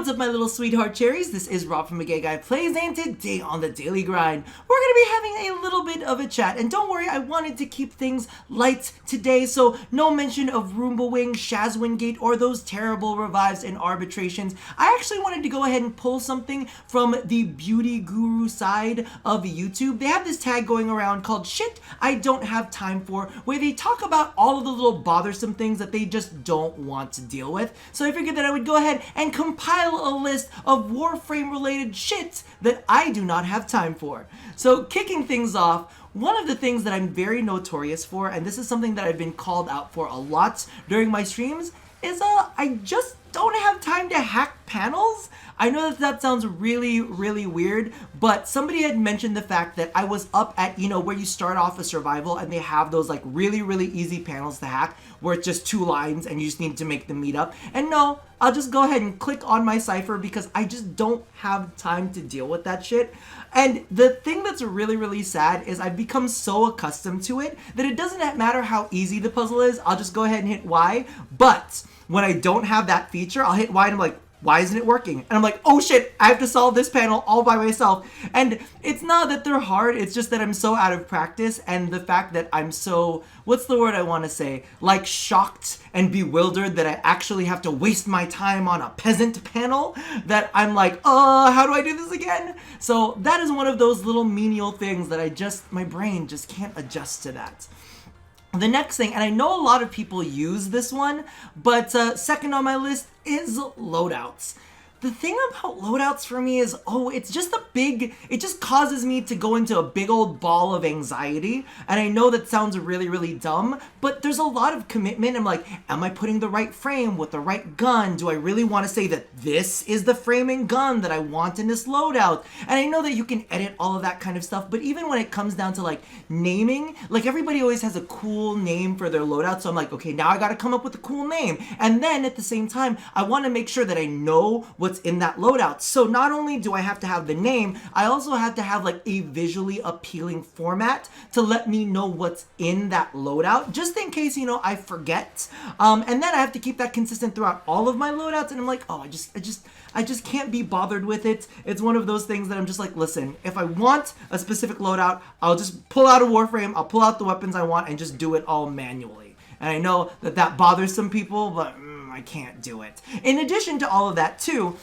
What's up, my little sweetheart cherries? This is Rob from Gay Guy Plays, and today on the Daily Grind, we're going to be having a little bit of a chat. And don't worry, I wanted to keep things light today, so no mention of Roomba Wing, Shazwingate, or those terrible revives and arbitrations. I actually wanted to go ahead and pull something from the beauty guru side of YouTube. They have this tag going around called Shit I Don't Have Time For, where they talk about all of the little bothersome things that they just don't want to deal with. So I figured that I would go ahead and compile a list of Warframe related shit that I do not have time for. So kicking things off, one of the things that I'm very notorious for, and this is something that I've been called out for a lot during my streams, is I just don't have time to hack panels. I know that sounds really, really weird, but somebody had mentioned the fact that I was up at, where you start off a survival and they have those like really, really easy panels to hack where it's just 2 lines and you just need to make them meet up. And no, I'll just go ahead and click on my cipher because I just don't have time to deal with that shit. And the thing that's really, really sad is I've become so accustomed to it that it doesn't matter how easy the puzzle is, I'll just go ahead and hit Y. But when I don't have that feature, I'll hit Y and I'm like, why isn't it working? And I'm like, oh shit, I have to solve this panel all by myself. And it's not that they're hard, it's just that I'm so out of practice, and the fact that I'm so, what's the word I want to say? Like shocked and bewildered that I actually have to waste my time on a peasant panel, that I'm like, how do I do this again? So that is one of those little menial things that my brain just can't adjust to that. The next thing, and I know a lot of people use this one, but second on my list is loadouts. The thing about loadouts for me is, it just causes me to go into a big old ball of anxiety. And I know that sounds really, really dumb, but there's a lot of commitment. I'm like, am I putting the right frame with the right gun? Do I really want to say that this is the frame and gun that I want in this loadout? And I know that you can edit all of that kind of stuff, but even when it comes down to like naming, like everybody always has a cool name for their loadout. So I'm like, okay, now I got to come up with a cool name. And then at the same time, I want to make sure that I know what's in that loadout. So not only do I have to have the name, I also have to have like a visually appealing format to let me know what's in that loadout, just in case, I forget. And then I have to keep that consistent throughout all of my loadouts. And I'm like, I just can't be bothered with it. It's one of those things that I'm just like, listen, if I want a specific loadout, I'll just pull out a Warframe, I'll pull out the weapons I want and just do it all manually. And I know that bothers some people, but I can't do it. In addition to all of that too,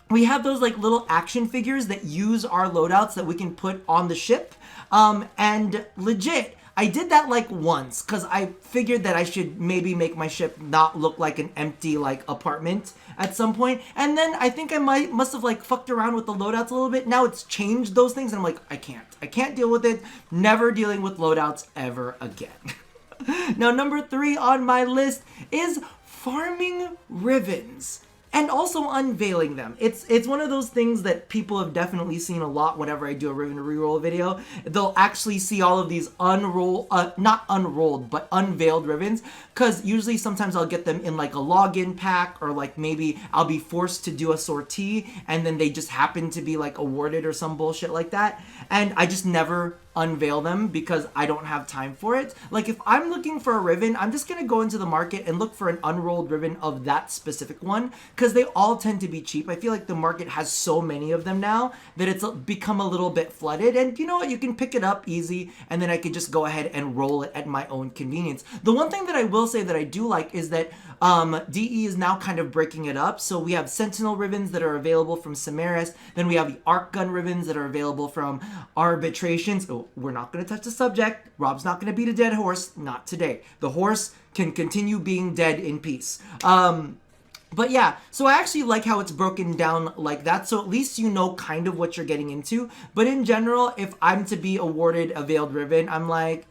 we have those like little action figures that use our loadouts that we can put on the ship. And legit, I did that like once because I figured that I should maybe make my ship not look like an empty like apartment at some point. And then I think I must have like fucked around with the loadouts a little bit. Now it's changed those things and I'm like, I can't deal with it. Never dealing with loadouts ever again. Now, number 3 on my list is farming ribbons. And also unveiling them. It's one of those things that people have definitely seen a lot whenever I do a ribbon reroll video. They'll actually see all of these not unrolled, but unveiled ribbons. Because usually sometimes I'll get them in like a login pack, or like maybe I'll be forced to do a sortie and then they just happen to be like awarded or some bullshit like that. And I just never unveil them because I don't have time for it. Like if I'm looking for a ribbon, I'm just gonna go into the market and look for an unrolled ribbon of that specific one because they all tend to be cheap. I feel like the market has so many of them now that it's become a little bit flooded, and you know what, you can pick it up easy and then I could just go ahead and roll it at my own convenience. The one thing that I will say that I do like is that DE is now kind of breaking it up. So we have Sentinel ribbons that are available from Samaris, then we have the Arc Gun ribbons that are available from Arbitrations. Oh, we're not going to touch the subject. Rob's not going to beat a dead horse. Not today. The horse can continue being dead in peace. But yeah, so I actually like how it's broken down like that. So at least you know kind of what you're getting into. But in general, if I'm to be awarded a veiled ribbon, I'm like,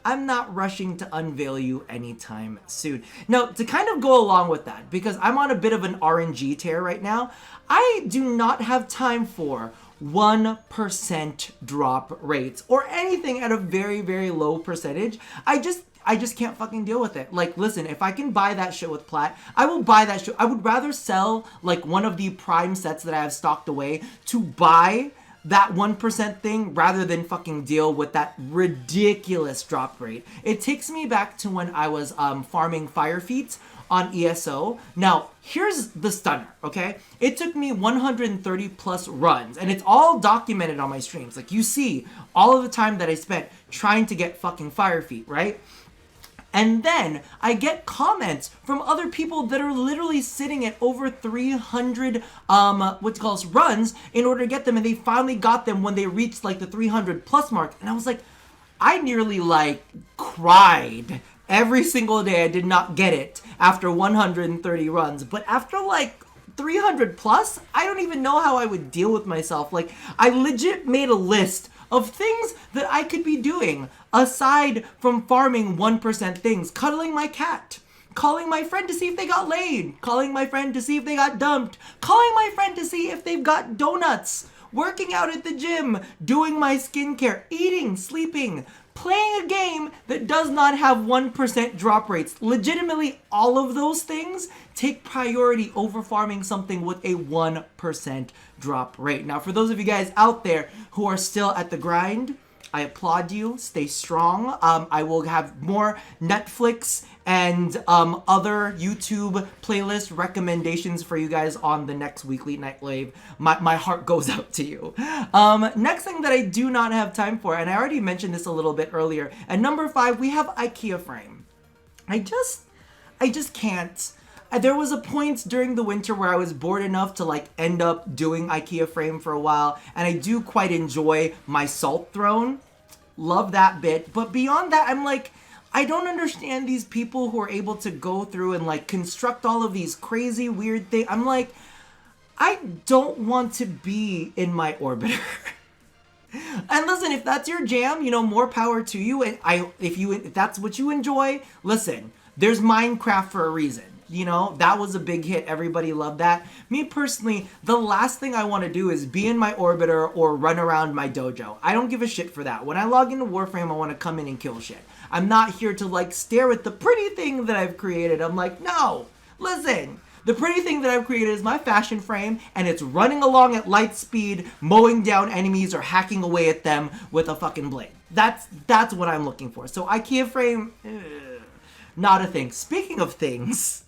I'm not rushing to unveil you anytime soon. Now, to kind of go along with that, because I'm on a bit of an RNG tear right now, I do not have time for 1% drop rates or anything at a very, very low percentage. I just can't fucking deal with it. Like, listen, if I can buy that shit with plat, I will buy that shit. I would rather sell like one of the prime sets that I have stocked away to buy that 1% thing rather than fucking deal with that ridiculous drop rate. It takes me back to when I was farming fire feats on ESO. Now, here's the stunner, okay? It took me 130 plus runs, and it's all documented on my streams. Like, you see all of the time that I spent trying to get fucking fire feet, right? And then I get comments from other people that are literally sitting at over 300 runs in order to get them, and they finally got them when they reached like the 300 plus mark. And I was like, I nearly like cried every single day I did not get it after 130 runs. But after like 300 plus, I don't even know how I would deal with myself. Like, I legit made a list of things that I could be doing aside from farming 1% things. Cuddling my cat, calling my friend to see if they got laid, calling my friend to see if they got dumped, calling my friend to see if they've got donuts, working out at the gym, doing my skincare, eating, sleeping, playing a game that does not have 1% drop rates. Legitimately, all of those things take priority over farming something with a 1% drop rate. Now, for those of you guys out there who are still at the grind, I applaud you. Stay strong. I will have more Netflix and other YouTube playlist recommendations for you guys on the next weekly night live. My heart goes out to you. Next thing that I do not have time for, and I already mentioned this a little bit earlier. At number 5, we have IKEA Frame. I just can't. There was a point during the winter where I was bored enough to like end up doing IKEA Frame for a while, and I do quite enjoy my salt throne. Love that bit. But beyond that, I'm like, I don't understand these people who are able to go through and like construct all of these crazy weird things. I'm like, I don't want to be in my orbiter. And listen, if that's your jam, you know, more power to you. And if that's what you enjoy, listen, there's Minecraft for a reason. You know, that was a big hit. Everybody loved that. Me personally, the last thing I want to do is be in my orbiter or run around my dojo. I don't give a shit for that. When I log into Warframe, I want to come in and kill shit. I'm not here to like stare at the pretty thing that I've created. I'm like, no, listen. The pretty thing that I've created is my fashion frame, and it's running along at light speed, mowing down enemies or hacking away at them with a fucking blade. That's what I'm looking for. So IKEA Frame, not a thing. Speaking of things,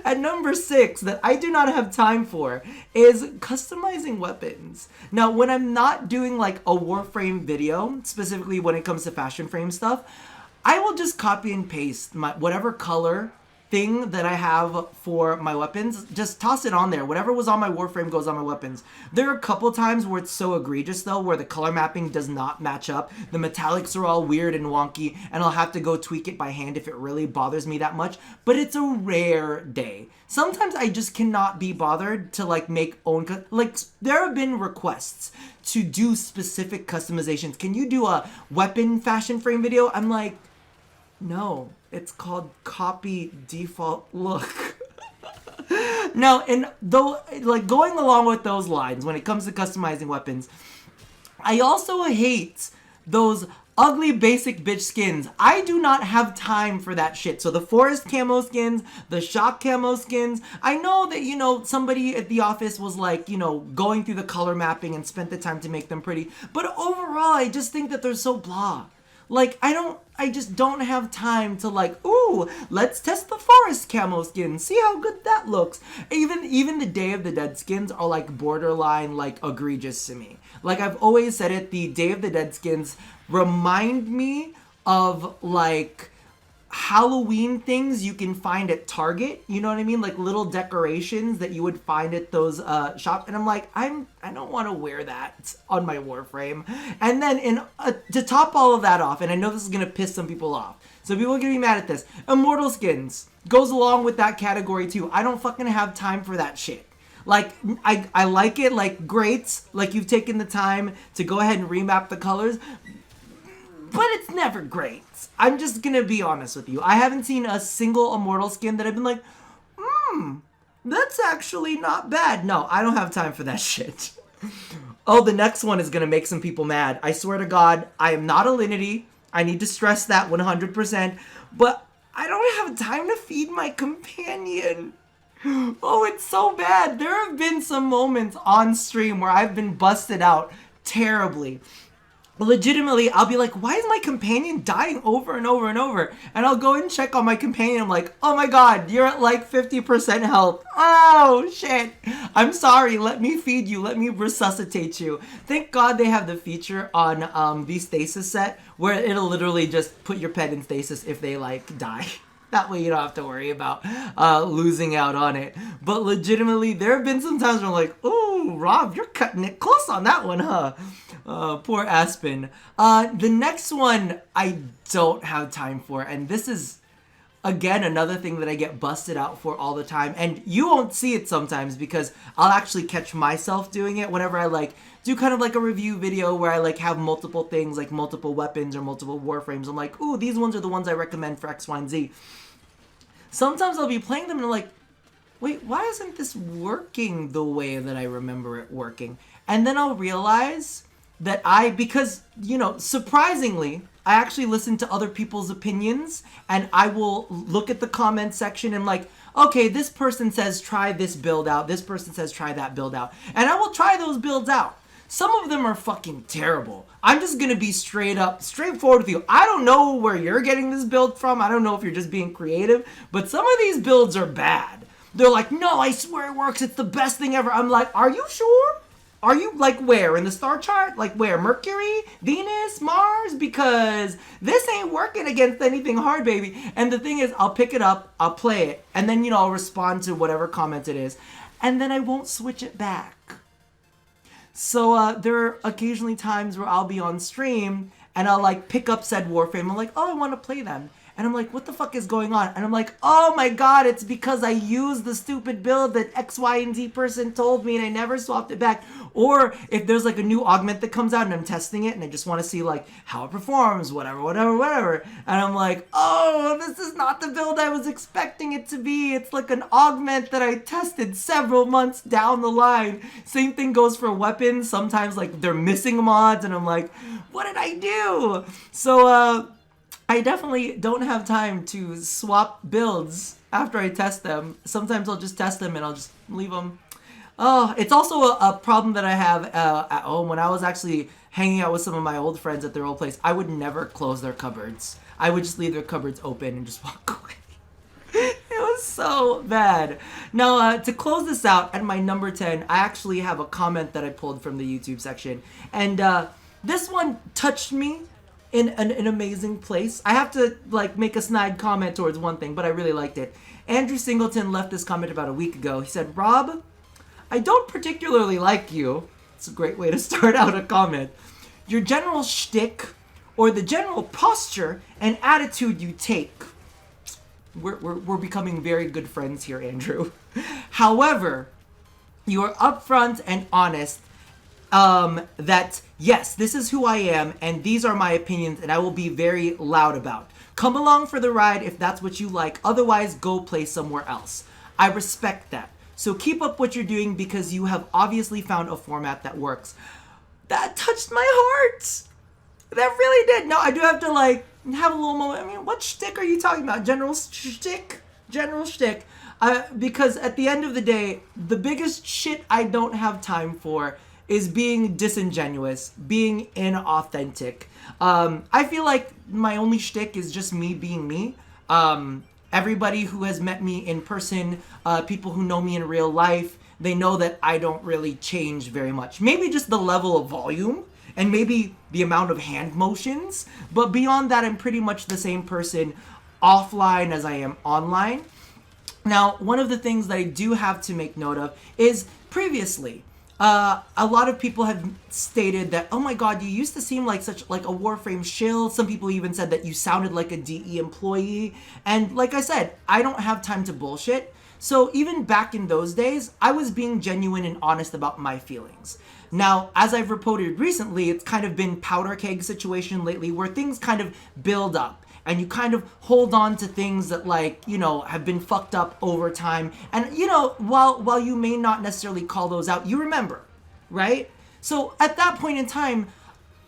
at number 6 that I do not have time for is customizing weapons. Now, when I'm not doing like a Warframe video, specifically when it comes to fashion frame stuff, I will just copy and paste my whatever color thing that I have for my weapons, just toss it on there. Whatever was on my Warframe goes on my weapons. There are a couple times where it's so egregious though, where the color mapping does not match up. The metallics are all weird and wonky, and I'll have to go tweak it by hand if it really bothers me that much, but it's a rare day. Sometimes I just cannot be bothered to like make own, like there have been requests to do specific customizations. Can you do a weapon fashion frame video? I'm like, no, it's called copy default look. Now, and though, like going along with those lines, when it comes to customizing weapons, I also hate those ugly basic bitch skins. I do not have time for that shit. So the forest camo skins, the shock camo skins, I know that, you know, somebody at the office was like, you know, going through the color mapping and spent the time to make them pretty. But overall, I just think that they're so blah. Like, I just don't have time to like, ooh, let's test the forest camo skin, see how good that looks. Even the Day of the Dead skins are like borderline like egregious to me. Like I've always said it, the Day of the Dead skins remind me of like Halloween things you can find at Target, you know what I mean? Like little decorations that you would find at those shops. And I'm like, I don't want to wear that on my Warframe. And then to top all of that off, and I know this is going to piss some people off, so people are going to be mad at this, Immortal skins goes along with that category too. I don't fucking have time for that shit. Like, I like it, like, great, like you've taken the time to go ahead and remap the colors, but it's never great. I'm just gonna be honest with you. I haven't seen a single Immortal skin that I've been like, that's actually not bad. No, I don't have time for that shit. Oh, the next one is gonna make some people mad. I swear to God, I am not a Linity. I need to stress that 100%. But I don't have time to feed my companion. Oh, it's so bad. There have been some moments on stream where I've been busted out terribly. Legitimately, I'll be like, why is my companion dying over and over and over? And I'll go and check on my companion. I'm like, oh my god, you're at like 50% health. Oh, shit. I'm sorry. Let me feed you. Let me resuscitate you. Thank God they have the feature on the stasis set where it'll literally just put your pet in stasis if they, like, die. That way you don't have to worry about losing out on it. But legitimately, there have been some times where I'm like, ooh, Rob, you're cutting it close on that one, huh? Poor Aspen. The next one I don't have time for, and this is, again, another thing that I get busted out for all the time. And you won't see it sometimes because I'll actually catch myself doing it whenever I, like, do kind of like a review video where I, like, have multiple things, like multiple weapons or multiple Warframes. I'm like, ooh, these ones are the ones I recommend for X, Y, and Z. Sometimes I'll be playing them and I'm like, wait, why isn't this working the way that I remember it working? And then I'll realize that because, you know, surprisingly, I actually listen to other people's opinions and I will look at the comment section and like, okay, this person says try this build out, this person says try that build out, and I will try those builds out. Some of them are fucking terrible. I'm just gonna be straightforward with you. I don't know where you're getting this build from. I don't know if you're just being creative, but some of these builds are bad. They're like, no, I swear it works. It's the best thing ever. I'm like, are you sure? Are you, like, where? In the star chart? Like, where? Mercury? Venus? Mars? Because this ain't working against anything hard, baby. And the thing is, I'll pick it up, I'll play it, and then, you know, I'll respond to whatever comment it is. And then I won't switch it back. So there are occasionally times where I'll be on stream and I'll like pick up said Warframe. I'm like, oh, I want to play them. And I'm like, what the fuck is going on? And I'm like, oh my god, it's because I used the stupid build that X, Y, and Z person told me and I never swapped it back. Or if there's like a new augment that comes out and I'm testing it and I just want to see like how it performs, whatever. And I'm like, oh, this is not the build I was expecting it to be. It's like an augment that I tested several months down the line. Same thing goes for weapons. Sometimes like they're missing mods and I'm like, what did I do? So, I definitely don't have time to swap builds after I test them. Sometimes I'll just test them and I'll just leave them. Oh, it's also a problem that I have at home. When I was actually hanging out with some of my old friends at their old place, I would never close their cupboards. I would just leave their cupboards open and just walk away. It was so bad. Now, to close this out, at my number 10, I actually have a comment that I pulled from the YouTube section. And this one touched me in an amazing place. I have to like make a snide comment towards one thing, but I really liked it. Andrew Singleton left this comment about a week ago. He said, Rob, I don't particularly like you. It's a great way to start out a comment. Your general shtick or the general posture and attitude you take. We're becoming very good friends here, Andrew. However, you are upfront and honest that yes, this is who I am and these are my opinions and I will be very loud about. Come along for the ride if that's what you like. Otherwise, go play somewhere else. I respect that. So keep up what you're doing because you have obviously found a format that works. That touched my heart. That really did. No, I do have to like have a little moment. I mean, what shtick are you talking about? General shtick? General shtick. Because at the end of the day, the biggest shit I don't have time for is being disingenuous, being inauthentic. I feel like my only shtick is just me being me. Everybody who has met me in person, people who know me in real life, they know that I don't really change very much. Maybe just the level of volume and maybe the amount of hand motions. But beyond that, I'm pretty much the same person offline as I am online. Now, one of the things that I do have to make note of is previously, a lot of people have stated that, oh my god, you used to seem like such like a Warframe shill. Some people even said that you sounded like a DE employee. And like I said, I don't have time to bullshit. So even back in those days, I was being genuine and honest about my feelings. Now, as I've reported recently, it's kind of been powder keg situation lately where things kind of build up. And you kind of hold on to things that, like, you know, have been fucked up over time. And, you know, while you may not necessarily call those out, you remember, right? So at that point in time,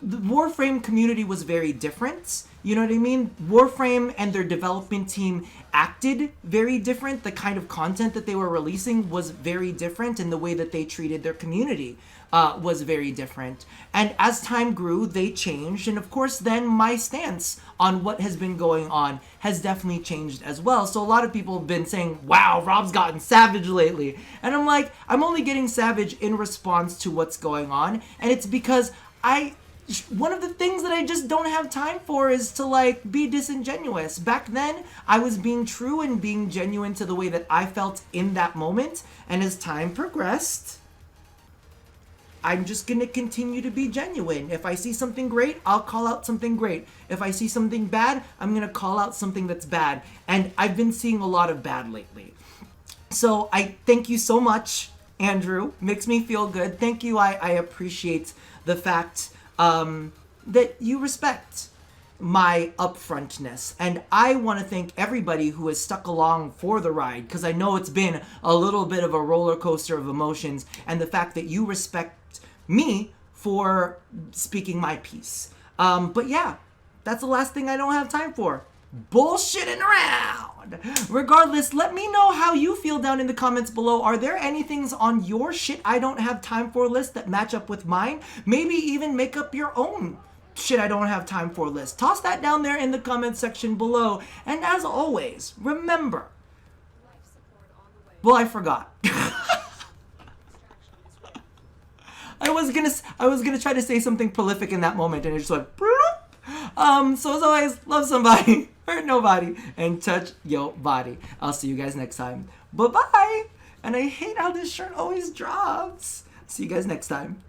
the Warframe community was very different. You know what I mean? Warframe and their development team acted very different. The kind of content that they were releasing was very different, and the way that they treated their community was very different. And as time grew, they changed, and of course then my stance on what has been going on has definitely changed as well. So a lot of people have been saying, wow, Rob's gotten savage lately. And I'm like, I'm only getting savage in response to what's going on, and it's because one of the things that I just don't have time for is to like be disingenuous. Back then, I was being true and being genuine to the way that I felt in that moment. And as time progressed, I'm just gonna continue to be genuine. If I see something great, I'll call out something great. If I see something bad, I'm gonna call out something that's bad. And I've been seeing a lot of bad lately. So I thank you so much, Andrew. Makes me feel good. Thank you. I appreciate the fact that you respect my upfrontness. And I want to thank everybody who has stuck along for the ride, because I know it's been a little bit of a roller coaster of emotions, and the fact that you respect me for speaking my piece. But yeah, that's the last thing I don't have time for. Bullshitting around. Regardless, let me know how you feel down in the comments below. Are there any things on your shit I don't have time for list that match up with mine? Maybe even make up your own shit I don't have time for list. Toss that down there in the comment section below. And as always, remember. Well, I forgot. I was gonna try to say something prolific in that moment, and it just went. So as always, love somebody, hurt nobody, and touch your body. I'll see you guys next time. Bye-bye. And I hate how this shirt always drops. See you guys next time.